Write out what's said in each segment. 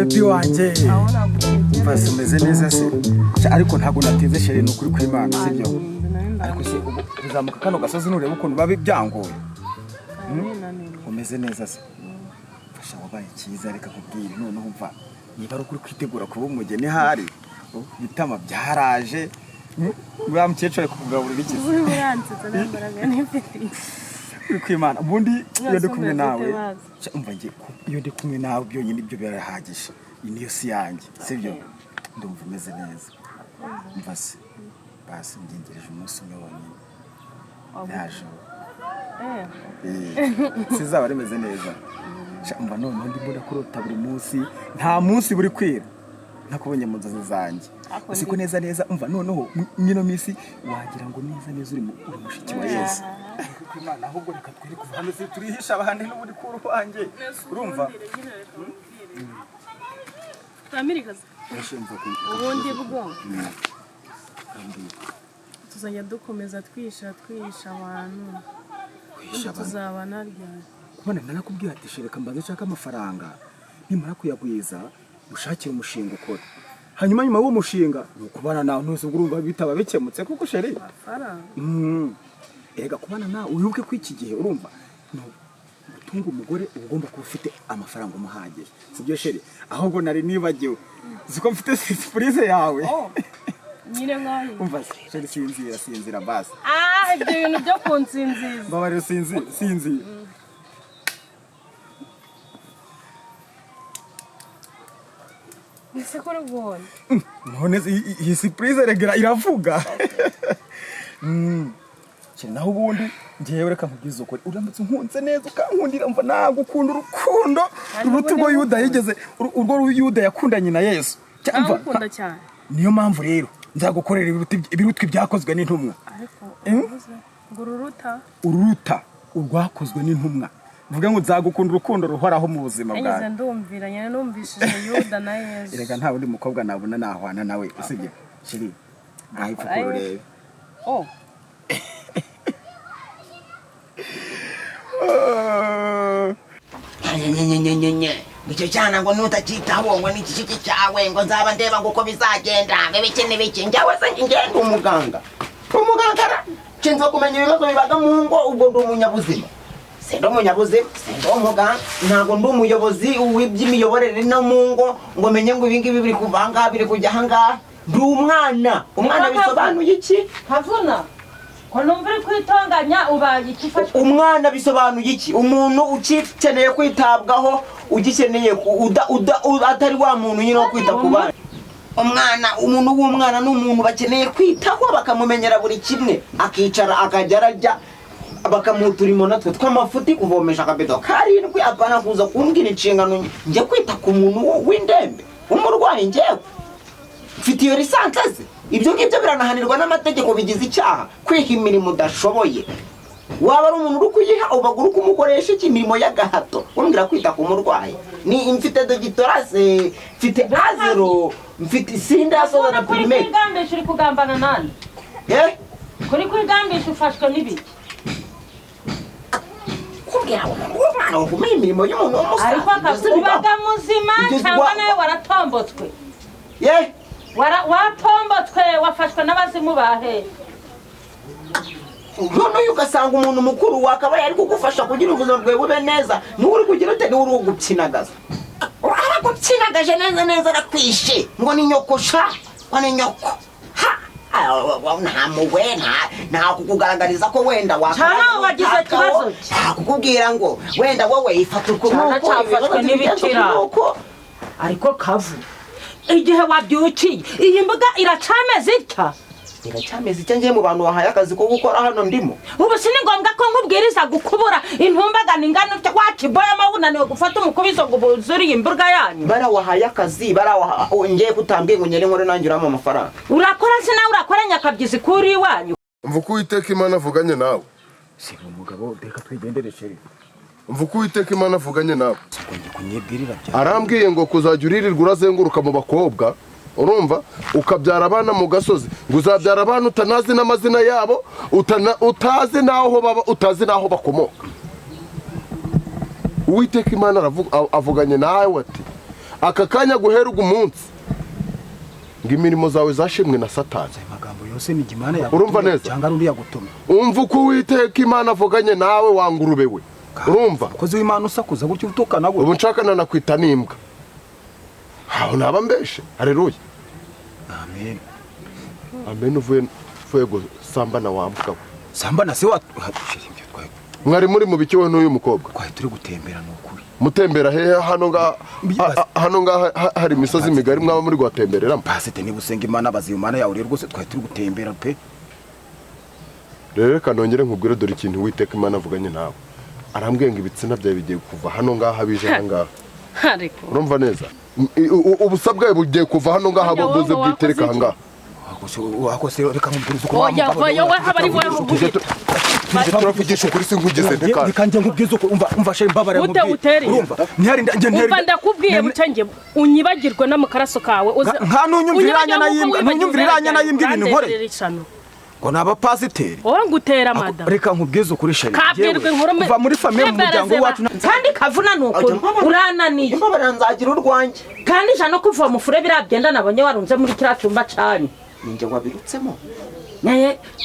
baby wanje basi umeze neza se ariko ntago nateze shere no kuri kwimana sibyo ariko se uzamuka kano gasozi nureba ukuntu babe byangoye umeze neza se fasha wabaye cyiza reka kubwira none umva niba ari kuri kwitegura kuba umugeni hari bitama byaraje uriya mukecuru ari kugaburira iki uransetsa nambaraga n'ifiti kwimana ubundi iyo ndi kumwe nawe umva ngiye iyo ndi kumwe nawe byonyine ibyo birahagije niyo si yanjye sibyo ndumva umeze neza umva se basi ngengereje umunsi umwe wonyine yaje sizaba rimeze neza umva none ndi mbona kurota buri munsi nta munsi buri kwira nakubonye mu nzozi zanjye usiko neza neza umva noneho nyino misi wagira ngo neza uri mushiki wa Yesu kwimana ahubwo reka twiri kuva hano se turihisha abandi n'uburi kuru wanjye urumva Amerikaza ubundi bwo tuzajya dukomeza twisha abantu tuzabana ryari kubona narakubwira ati shereka mbanze nshaka amafaranga nimara kuyagwiza ushakira umushinga ukora hanyuma nyuma y'uwo mushinga ukubana nawe ntose urumva bitaba bikemutse kuko shere ega kubana nawe uyuke kwiki gihe urumva no gutunga umugore ugomba kuba ufite amafaranga umuhagije sibyo shere ahubwo nari nibagiwe ziko mfite surprise yawe nyine ngaho umva shere sinzira basi ibyo bintu byo kunsinziza babarira sinzi Ese ko rubone none iyi surprise regera iravuga naho ubundi ngiye reka nkubwiza ukuri uramutse nkunze neza ukankundira mva nagukunda urukundo ruruta urwo Yuda yigeze urwo Yuda yakundanye na Yesu cyangwa ukunda cyane niyo mpamvu rero nzagukorera ibirutwi byakozwe n'intumwa ngo ururuta urwakozwe n'intumwa vuga ngo nzagukunda urukundo ruhoraho mu buzima bwawe Ngize ndumvira nyane numvishije Yuda na Yesu erega nta wundi mukobwa nabona nahwana nawe usibye shiri ahipfa kurebe icyo cyana ngo nutakitaho ngo n'ikishiki cyawe ngo nzaba ndeba ngo uko bizagenda biki njyawe se ngende umuganga nshinzwe kumenya ibibazo bibaga mu ngo ubwo ndi umunyabuzima sendo umunyabuzima sendo umuganga ntabwo ndi umuyobozi w'iby'imiyoborere no mu ngo ngo menye ngo ibingibi biri kuvanga biri kujya ahangaha ndi umwana bisobanuye iki Havuna ko numvira kwitonganya ubaye ikifashe umwana bisobanuye iki umuntu ukikeneye kwitabwaho ugikeneye atari wa muntu nyine wo kwita ku bana umuntu w'umwana n'umuntu bakeneye kwitaho bakamumenyera buri kimwe akicara akajya arajya bakamutura natwe tw'amafuti kuvomesha akabedo karindwi apana kuza kumbwira inshingano njye kwita ku muntu w'indembe umurwayi njyewe mfite iyo lisansi ze ibyo ngibyo biranahanirwa n'amategeko bigize icyaha kwiha imirimo udashoboye waba ari umuntu uri kuyiha ubagura kumukoresha imirimo y'agahato umbwira kwita ku murwayi ni mfite dogitorase mfite azero mfite sindasoza na primaire kwigambisha uri kugambana nani kuri kwigambisha ufashwe n'ibiki kumbwira umwana wakumenya imirimo y'umuntu w'umusaza ariko akavuga muzima cyangwa nawe waratombotswe watombotswe wafashwe n'abazimu bahe none ugasanga umuntu mukuru wakabaye ari kugufasha kugira ubuzima bwawe bube neza n'uri kugira ute n'uri gupyinagaza aragupyinagaje neza arakwishe ngo ni nyoko sha ngo ni nyoko nta muwe nta kukugaragariza ko wenda cyangwa wagize ikibazo nta kukubwira ngo wenda wowe ifata cyangwa cyafashwe n'ibitira ariko kavu igihe wabyukiye iyi mbuga iracameze itya iracyameze icyo ngiye mu bantu bahaye akazi ko gukora hano ndimo ubu si ni ngombwa ko nkubwiriza gukubura intumbagana ingano wakiboyemo unaniwe gufata umukubizo ngo ubuzuriye imbuga yanyu barawahaye akazi ngiye kutambwiye ngo nyere nkore nanjye uramo amafaranga urakora se nawe urakora nyakabyizi kuri iwanyu mvuka Uwiteka Imana avuganye nawe si umugabo reka twigendere sheri mvuka Uwiteka Imana avuganye nawe arambwiye ngo kuzajya uririrwa urazenguruka mu bakobwa urumva ukabyara abana mu gasozi ngo uzabyara abana utanazi n'amazina yabo utazi naho baba utazi naho bakomoka Uwiteka Imana avuganye nawe ati aka kanya guhera umunsi ngo imirimo zawe zashimwe na Satani. Amagambo yose ni Imana yawe. Urumva neza? Cyangwa rundi yagutuma. Umva uko Uwiteka Imana avuganye nawe wangurube we. Urumva? Koze w'Imana usakuza gutyo utukana gutyo. Ubu nshaka nakwita n'imbwa. Haho naba mbeshe. Haleluya. Amen. Amen. Uvuye gusambana wambuka. Sambana se wa mwari muri mu biki we n'uyu mukobwa? Kwaye turi gutembera n'ukuri. Mutembera hehe hano nga hari imisozi migari mwaba muri gwatembereramo? Pasite niba usenga Imana bazi Imana yawe rero rwose twaye turi gutembera pe. Rero kanongere nkubwire dore ikintu Uwiteka Imana avuganye nawe. Arambwiye ngo ibitsina byawe bigiye kuva hano ngaha bije hanga. Ariko Urumva neza? Ubusabwe bugiye kuva hano ngaha buze bwitereka hanga. Wakose reka nkubwiriza uko oya vayo we habari we hubuje turavugisha ukuri singugeze reka njye nkubwiza uko umva she mbabara urumva ntihari njye ntihari umva ndakubwiye bucenge unyibagirwe no mukaraso kawe nka nunyumviriranya n'imbwa ibintu nkore ngo naba pasiteri wowe ngutera mada reka nkubwiza ukuri she kabwirwe inkuru kuva muri famille mu muryango wacu kandi kavuna nuko urananiye mbabara nzagira urwanjye kandi jano kuva mu fure birabyenda nabonye warunze muri kira cyumba cyanyu ninjye wabirutsemo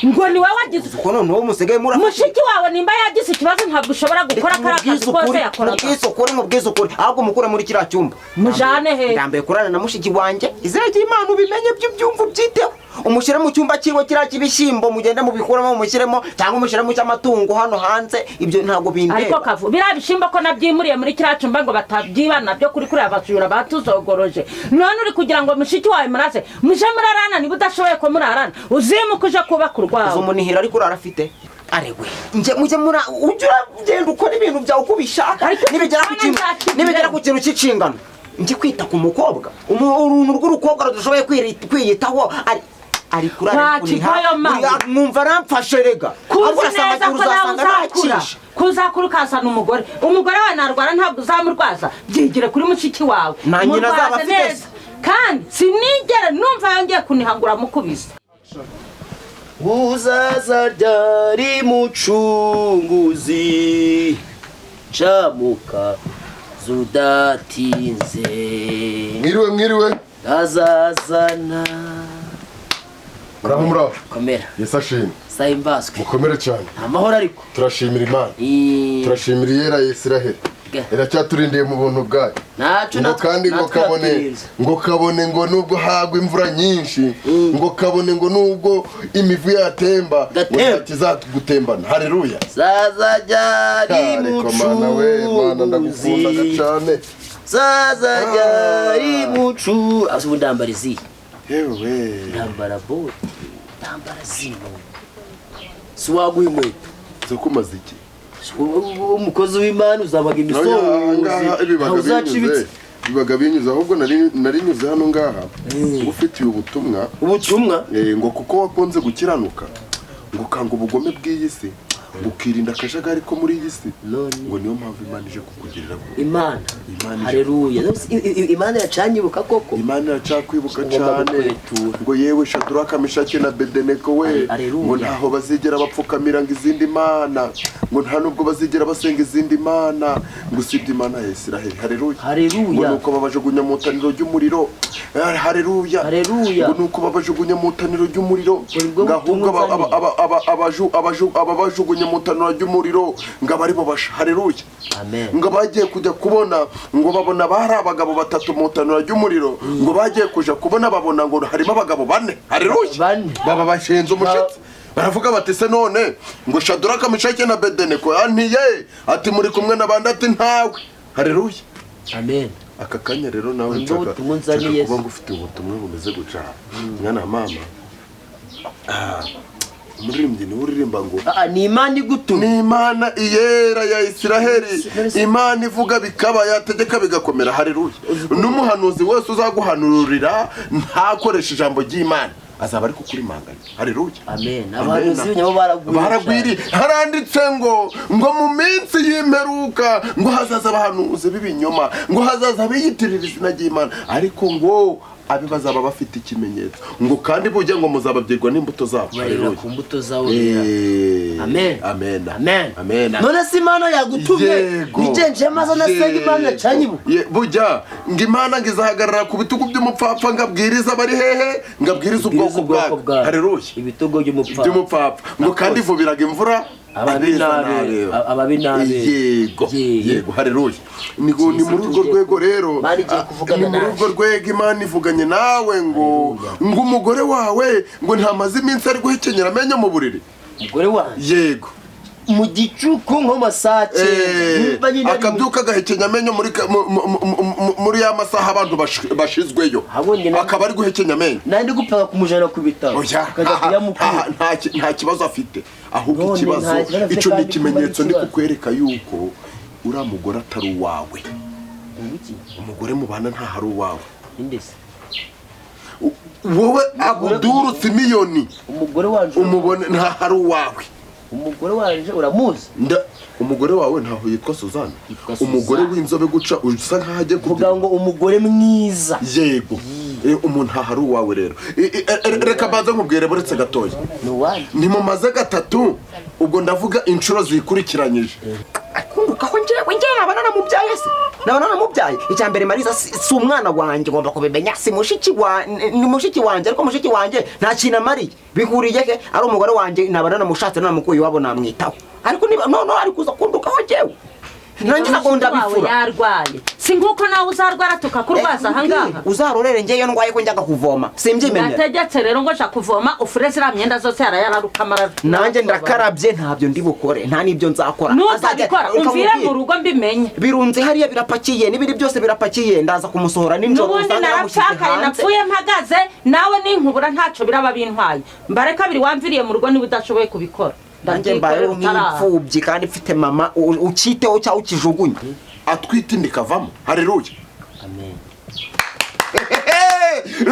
ngo ni wowe wagize uko none uwo musigaye mushiki wawe nimba yagize ikibazo ntabwo ushobora gukora karakazi kose yakoraga mubwiza ukuri ahubwo mukura muri kiriya cyumba mujane he ndambaye kurana na mushiki wanjye izina ry'Imana ubimenye by'ibyumva byiteho umushyire mu cyumba kiwe kiriya kibishyimbo mugende mubikuramo umushyiremo cyangwa umushyiremo cy'amatungo hano hanze ibyo ntabwo bindeba ariko kavu biriya bishimbo ko nabyimuriye muri kiriya cyumba ngo batabyibana byo kuri kuriya basura batuzogoroje none uri kugira ngo mushiki wawe muraze muje murarana niba udashoboye ko murarana uzimuka uje kubaka urwawe umunihira ariko urarafite arewe nje muje mura ujya ugenda ukora ibintu byawe uko ubishaka nibigera ku kintu cy'icingano nje kwita ku mukobwa uruntu rw'urukobwa rudashoboye kwiyitaho ari kurara mwumva aramfashe rega kuzakura ukazana umugore wawe narwara ntabwo uzamurwaza byigire kuri mushiki wawe murwaze neza kandi sinigere numva yongeye kunihangura mukubise uzaza ryari mucunguzi camuka zudatinze mwiriwe azazana muraho komera Yesu ashimwe sahimbazwe mukomere cyane amahoro ariko turashimira Imana turashimira Yera Isiraheli iracyaturindiye mu buntu bwayo ngo kandi ngo kabone ngo nubwo hagwa imvura nyinshi ngo kabone ngo nubwo imivu yatemba kizatugutembana haleluya zaza ryari mucunguzi zaza ryari mucu asubu ndambarizi yewe ndambara boti ndambara zino suwaguye inkweto zo kumaza iki umukozi w'Imana uzabaga imisozi bibaga binyuze ahubwo nari nyuze hano ngaha ufitiye ubutumwa ngo kuko wakunze gukiranuka ngo kanga ubugome bw'iyi si ukirinda akajagari ko muri iyi si ngo niyo mpamvu Imana ije kukugirira Imana haleluya Imana yacanyibuka koko Imana yacakwibuka cyane ngo yewe Shadraka Meshaki na Abedenego we ngo ntaho bazigera bapfukamira ngo izindi mana ngo nta nubwo bazigera basenga izindi mana ngo usibye Imana ya Isiraheli haleluya ngo nuko babajugunya mu taniro ry'umuriro haleluya ngo nuko babajugunya mu taniro ry'umuriro ngahubwo ababajugunya mu taniro ry'umuriro ngabari bo basha haleluya amen ngo bagiye kujya kubona ngo babona bari abagabo batatu mu taniro ry'umuriro ngo bagiye kuja kubona babona ngo harimo abagabo bane haleluya baba bashenze umushitsi baravuga bati se none ngo Shadraka Meshaki na Abedenego antiye ati muri kumwe n'abandi ati ntawe haleluya amen aka kanya rero nawe nshaka kuba ngufite ubutumwa bumeze guca mwana mama umuririmbyi niwe uririmba ngo ni Imana igutuma ni Imana Iyera ya Isiraheli Imana ivuga bikaba yategeka bigakomera haleluya n'umuhanuzi wese uzaguhanurira ntakoresha ijambo ry'Imana azaba ari kukurimanganya haleluya amen abahanuzi nyabo baragwiri haranditse ngo mu minsi y'imperuka ngo hazaza abahanuzi b'ibinyoma ngo hazaza biyitirira izina ry'Imana ariko ngo abe bazaba bafite ikimenyetso ngo kandi bujye ngo muzababwirwa n'imbuto zabo. barera ku mbuto zawo. Amen. Amen. Amen. Amen. None si Imana yagutumye nijenje maze nasenga Imana canyibu. Bujya ngo Imana ngizahagarara ku bitugu by'umupfapfa ngabwiriza bari hehe ngabwiriza ubwoko bwawe. Haleluya. Ibitugo by'umupfapfa ngo kandi vubiraga imvura ababi nabe. Yego haleluya. Ni muri urwo rwego rero ni muri urwo rwego Imana ivuganye nawe ngo umugore wawe ngo ntamaze iminsi ari guhekenyera amenyo mu buriri. Umugore wanjye yego mu gicuku nko masake akabyuka agahekenya amenyo muri ya masaha abantu bashizweyo akaba ari guhekenya amenyo nandi gupanga kumujana ku bitaro nta kibazo afite ahubwo ikibazo ico ni ikimenyetso ndi kukwereka yuko uri umugore atari uwawe. Umugore mubana nta hari uwawe indese wowe Abdul Simiyoni umugore wanje umubone nta hari uwawe. Umugore wanje uramuzi umugore wawe ntaho yitwa Suzana umugore w'inzobe guca usa nkaho agiye kuvuga ngo umugore mwiza. Yego umuntu hari uwawe rero reka baza nkubwire buretse gatoya ntimumaze gatatu ubwo ndavuga inshuro zikurikiranyije akunduka ko njyewe nabana namubyaye se nabana namubyaye icyambere Mariza si umwana wanjye ngomba kubimenya si mushiki wanjye ariko mushiki wanjye nta kintu amariye bihuriye ke ari umugore wanjye nabana namushatse namukuye wabo namwitaho ariko niba no ari kuza kunduka ho njyewe nanjye nagonda bifura yarwaye si nkuko nawe uzarwara tukakurwaza ahangaha uzarorere njyeyo ndwaye ko njyaga kuvoma simbyimenya nategetse rero ngo nja kuvoma ufure zira myenda zose yarayararukamara nanjye ndakarabye ntabyo ndi bukore nta nibyo nzakora ntuzabikora umvire mu rugo mbimenye birunze hariya birapakiye n'ibiri byose birapakiye ndaza kumusohora n'injoro usanga narapfakaye napfuye mpagaze nawe n'inkubura ntaco biraba bintwaye mbare kabiri wamviriye mu rugo niba udashoboye kubikora nanjye mbaye nk'imfubyi kandi mfite mama ukiteho cyangwa ukijugunye atwite ndikavamo. Haleluya. Amen.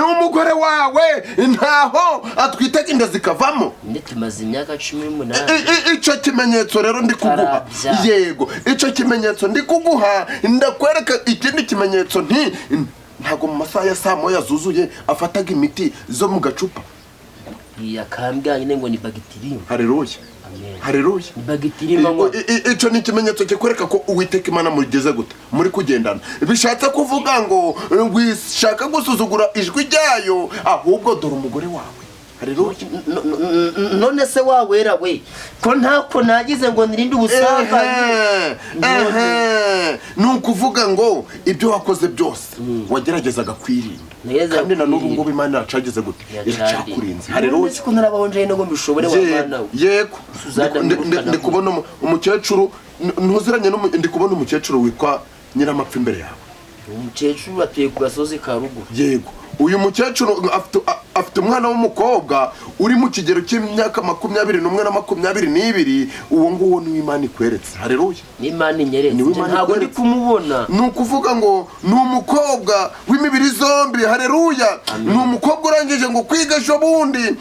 Umugore wawe ntaho atwite inda zikavamo tumaze imyaka 18. Ico kimenyetso rero ndi kuguha yego ico kimenyetso ndi kuguha ndakwereka ikindi kimenyetso ntago mu masaha ya saa moya zuzuye afataga imiti zo mu gacupa yakambwanye ngo ni bagitirimu. Haleluya. Haleluya. Bagitirimu ico ni ikimenyetso kikwereka ko Uwiteka Imana mugeze gute muri kugendana bishatse kuvuga ngo wishaka gusuzugura ijwi ryayo ahubwo dore umugore wawe. Haleluya. None se wawera we ko ntako nagize ngo nirinde ubusanganye nukuvuga ngo ibyo wakoze byose wageragezaga kwirinda kandi na n'ubu ngubu Imana yacageze gute iracakurinze. Haleluya. ko narabahonje no mbishobore w'Imana. Yego ndi kubona umukecuru ntuziranye ndi kubona umukecuru witwa Nyiramapfa imbere yawe. Umukecuru atuye ku gasozi ka Ruguru. Yego uyu mukecuru afite umwana w'umukobwa uri mu kigero cy'imyaka 21 na 22 uwo nguwo ni Imana ikweretse. Haleluya. Ni Imana inyeretse ntabwo ndi kumubona. Nukuvuga ngo ni umukobwa w'imibiri zombi. Haleluya. Ni umukobwa urangije ngo kwiga ejo bundi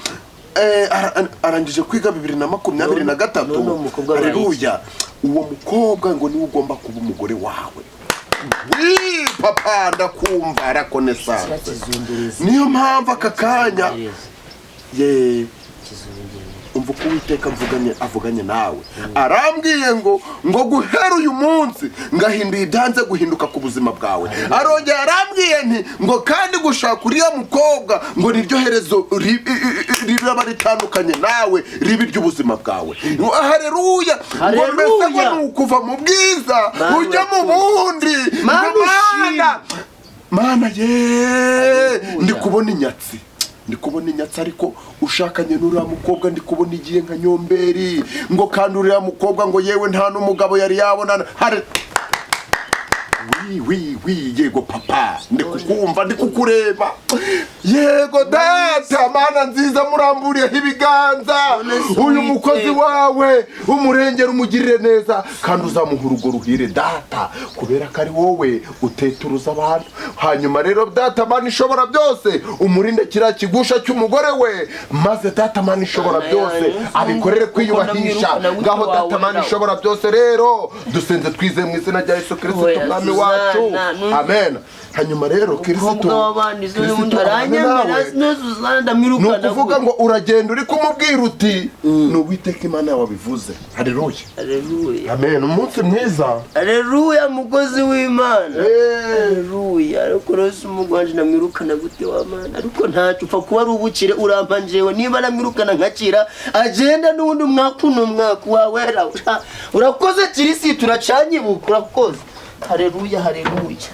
arangije kwiga 2023. Haleluya. Uwo mukobwa ngo niwe ugomba kuba umugore wawe. Papa ndakumva arakonesa niyo mpamvu aka kanya umva uko Uwiteka avuganye nawe arambwiye ngo guhera uyu munsi ngahinduye ibyanze guhinduka ku buzima bwawe. Arongera arambwiye nti ngo kandi gushaka uriya mukobwa ngo niryo herezo riraba ritandukanye nawe ribi ry'ubuzima bwawe. Haleluya. Ngo mbese ngo nukuva mu bwiza ujya mu bundi. Mana ndi kubona inyatsi ariko ushakanye n'uriya mukobwa ndi kubona igiye nka Nyomberi ngo kandi uriya mukobwa ngo yewe nta n'umugabo yari yabonana. Yego papa ndi kukumva ndi kukureba. Yego data Mana nziza muramburiyeho ibiganza uyu mukozi wawe umurengera umugirire neza kandi uzamuha urugo ruhire data kubera ko ari wowe uteturuza abantu. Hanyuma rero data Mana ishobora byose umurinde kiriya kigusha cy'umugore we maze data Mana ishobora byose abikorere kwiyubahisha ngaho data Mana ishobora byose rero dusenze twizeye mu izina rya Yesu Kristo umwami wacu. Amen. hanyuma rero Kristo w'abandi n'undi aranyamira n'uzana ndamwirukana ni ukuvuga ngo uragenda uri kumubwira uti ni Uwiteka Imana wabivuze. Haleluya. Haleluya. Amen. Umunsi mwiza. Haleluya mukozi w'Imana. Haleluya. Ariko rose umugwanje namwirukana gute w'Imana ariko ntacyo upfa kuba ari ubukire urampa njewe niba namwirukana nkakira agenda n'undi umwaka wawe urakoze Kirisi turacanye buku urakoze. Haleluya. Haleluya.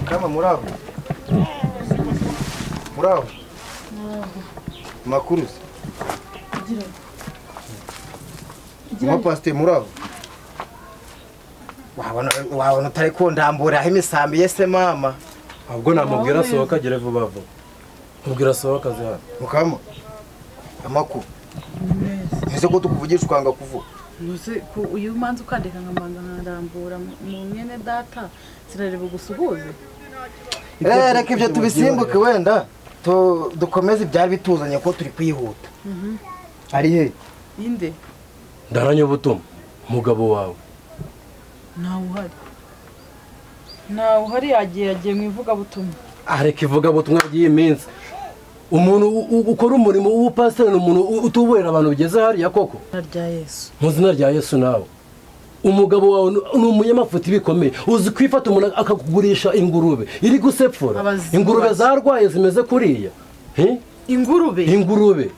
Kama muraho. Muraho. Makuru. Pastor muraho. Wabona utari kundambura aho imisambi yese mama. Ahubwo namubwira sohoka agere vuba vuba. Mubwira sohoka zihano. Mukama. Amakuru. Ese ko tukuvugisha ukanga kuvuga. Nuse uyu manzi ukandeka nkamanga nkandambura mu mwene data sirareba gusuhuze. Reka ibyo tubisimbuke wenda dukomeze ibyari bituzanye ko turi kwihuta. Ari he? Inde? Ndaranye ubutumwa umugabo wawe. Ntawe uhari yagiye mu ivugabutumwa. Areka ivugabutumwa ry'iminsi. Umuntu ukora umurimo w'ubupasiteri ni umuntu utuburira abantu bigeze hariya koko. Rya Yesu. Mu izina rya Yesu nawe. Umugabo wawe ni umunyamafuti bikomeye. Uzi kwifata umuntu akakugurisha ingurube iri gusepfura. Ingurube zarwaye zimeze kuriya. Ingurube.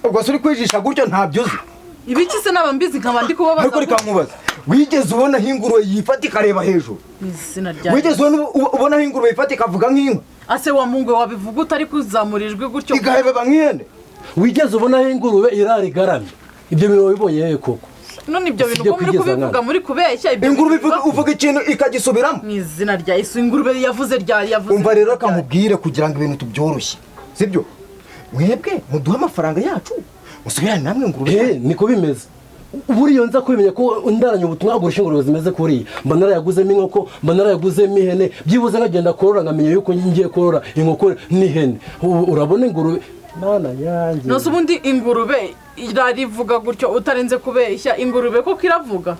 Ubwo suri kwijisha gutyo ntabyo uzi. Ibiki se nabambizi nkaba ndi kubabaza. Ariko reka nkubaza. Wigeze ubona ingurube yifata ikareba hejuru? Izina rya. Wigeze ubona ingurube yifata ikavuga nk'inka? Ase wa Mungu wabivuga utari kuzamurijwe gutyo. Igahebeba nk'ihene. Wigeze ubona ingurube irari garamye. Ibyo bintu wabibonye hehe koko? None ibyo bintu ko muri kubivuga muri kubeshya ibyo. Ingurube uvuga ikintu ikagisubiramo. Mu izina rya Yesu ingurube yavuze. Umva rero akamubwire kugira ngo ibintu tubyoroshye. Sibyo? Mwebwe muduha amafaranga yacu. Musubirane namwe ngurube. Niko bimeze. Buriyo nza kubimenya ko ndaranye ubutumwa agurisha ingurube zimeze kuriya. Mba narayaguzemo inkoko, mba narayaguzemo ihene. Byibuze nkagenda korora nkamenya yuko ngiye korora inkoko n'ihene. Urabona ingurube mana yanjye. Nose ubundi ingurube irarivuga gutyo utarenze kubeshya ingurube koko iravuga.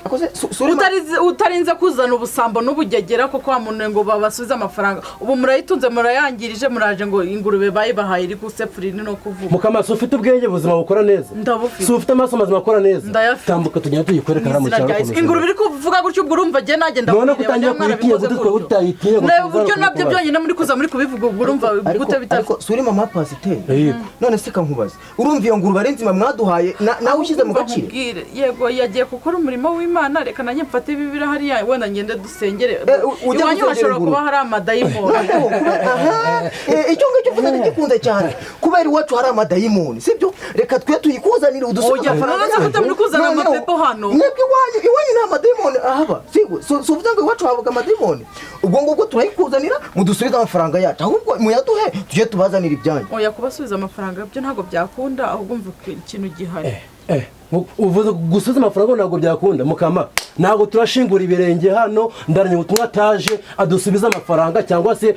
Utarenze kuzana ubusambo n'ubugegera koko wa muntu ngo babasubize amafaranga. Ubu murayitunze murayangirije muraje ngo ingurube bayibahaye iri kusepfurira no kuvuga. Mukamaso ufite ubwenge buzima bukora neza. Ndabufite. Ufite amaso mazima akora neza. Tambuka tujya tuyikwereka haramu cyangwa. Ingurube iri kuvuga gutyo ubwo urumva je naje ndabona kutangira kuyitinya gutwe utayitinya ngo. Ne buryo nabyo byonyine muri kuza muri kubivuga ubwo urumva gute bitatu. Ariko suri mama pasiteri. None se kankubaza. Urumva iyo ngurube ari nzima mwaduhaye nawe ushyize mu gaciro. Yego yagiye gukora umurimo w'Imana reka nanjye mfate ibibira hariya wenda ngende dusengere. Iwanyu hashobora kuba hari amadayimoni. Icyo ngicyo uvuze ntigikunze cyane kubera iwacu hari amadayimoni sibyo reka twe tuyikuzanire udusubira amafaranga yacu. Oya kuzana amapepo hano. Mwebwe iwanyu nta madayimoni ahaba sigo so uvuze ngo iwacu havuga amadayimoni ubwo ngubwo turayikuzanira mudusubize amafaranga yacu ahubwo muyaduhe tujye tubazanira ibyanyu. Oya kubasubiza amafaranga byo ntago byakunda ahubwo mvuga ikintu gihari. Uvuze gusubiza amafaranga ntabwo byakunda mukama ntabwo turashingura ibirenge hano ndaranye ubutumwa ataje adusubiza amafaranga cyangwa se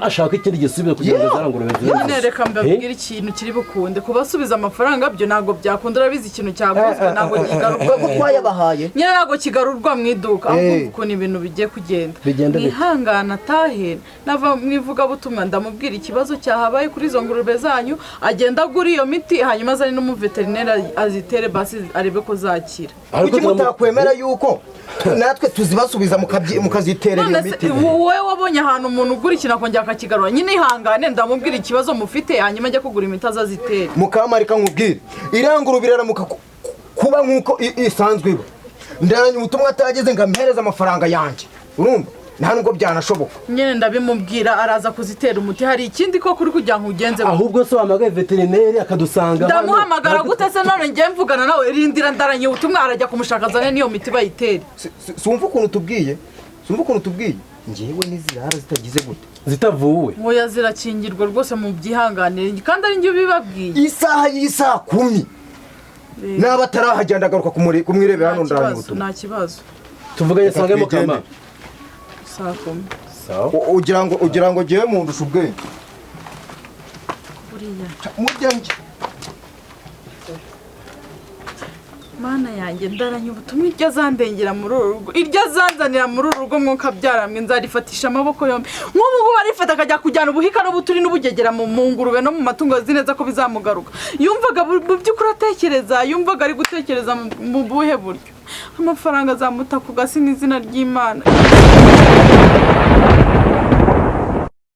ashaka ikindi gisubizo kugira ngo zarangure beze. None reka mbabwire ikintu kiri bukunde kubasubiza amafaranga byo ntabwo byakunda urabizi ikintu cyaguzwe ntabwo kigarurwa ko twayabahaye. Nyine ntabwo kigarurwa mu iduka ahubwo uko ni ibintu bigiye kugenda. Ihangana tahe nava mwivuga butumwa ndamubwira ikibazo cyahabaye kuri izo ngurube zanyu agenda agura iyo miti hanyuma azane n'umuveterineri azitere basi arebe ko zakira. Kuki mutakwemera yuko natwe tuzibasubiza mukaziterera iyo miti? Wowe wabonye ahantu umuntu ugura ikintu akongera akakigarura nyine ihangane ndamubwira ikibazo mufite hanyuma ajya kugura imiti azazitere. Mukamarika nkubwire irangurubirana kuba nkuko isanzwe iba ndaranye ubutumwa atageze ngamhereza amafaranga yanjye urumva nta nubwo byanashoboka. Nyine ndabimubwira araza kuzitera umuti hari ikindi ko kuri kujya nkugenze. Ahubwo so amagaye veterineri akadusanga. Ndamuhamagara gute se none ngiye mvugana nawe rindira ndaranye ubutumwa arajya kumushaka zane niyo miti bayitere. Sumva ukuntu tubwiye ngewe n'izirara zitagize gute zitavuwe Oya zirakingirwa rwose mu byihanganire kandi ari njye ubibabwiye. isaha y'isaha 10 naba atarahagenda agaruka kumwirebera hano ndaranye ubutumwa Nta kibazo. tuvuganye sange mukama Saa 10. sawa ugira ngo ngewe mu ndusha ubwenge Buriya. mujyange Mana yanjye ndaranye ubutumwa iryo azandengera muri uru rugo iryo azanzanira muri uru rugo mwuka byaramwe nzarifatisha amaboko yombi nk'ubu ngubu arifata akajya kujyana ubuhika n'ubuturi n'ubugegera mu ngurube no mu matungo azi neza ko bizamugaruka yumvaga mu by'ukuri atekereza yumvaga ari gutekereza mu buhe buryo amafaranga azamuta ku gasi n'izina ry'Imana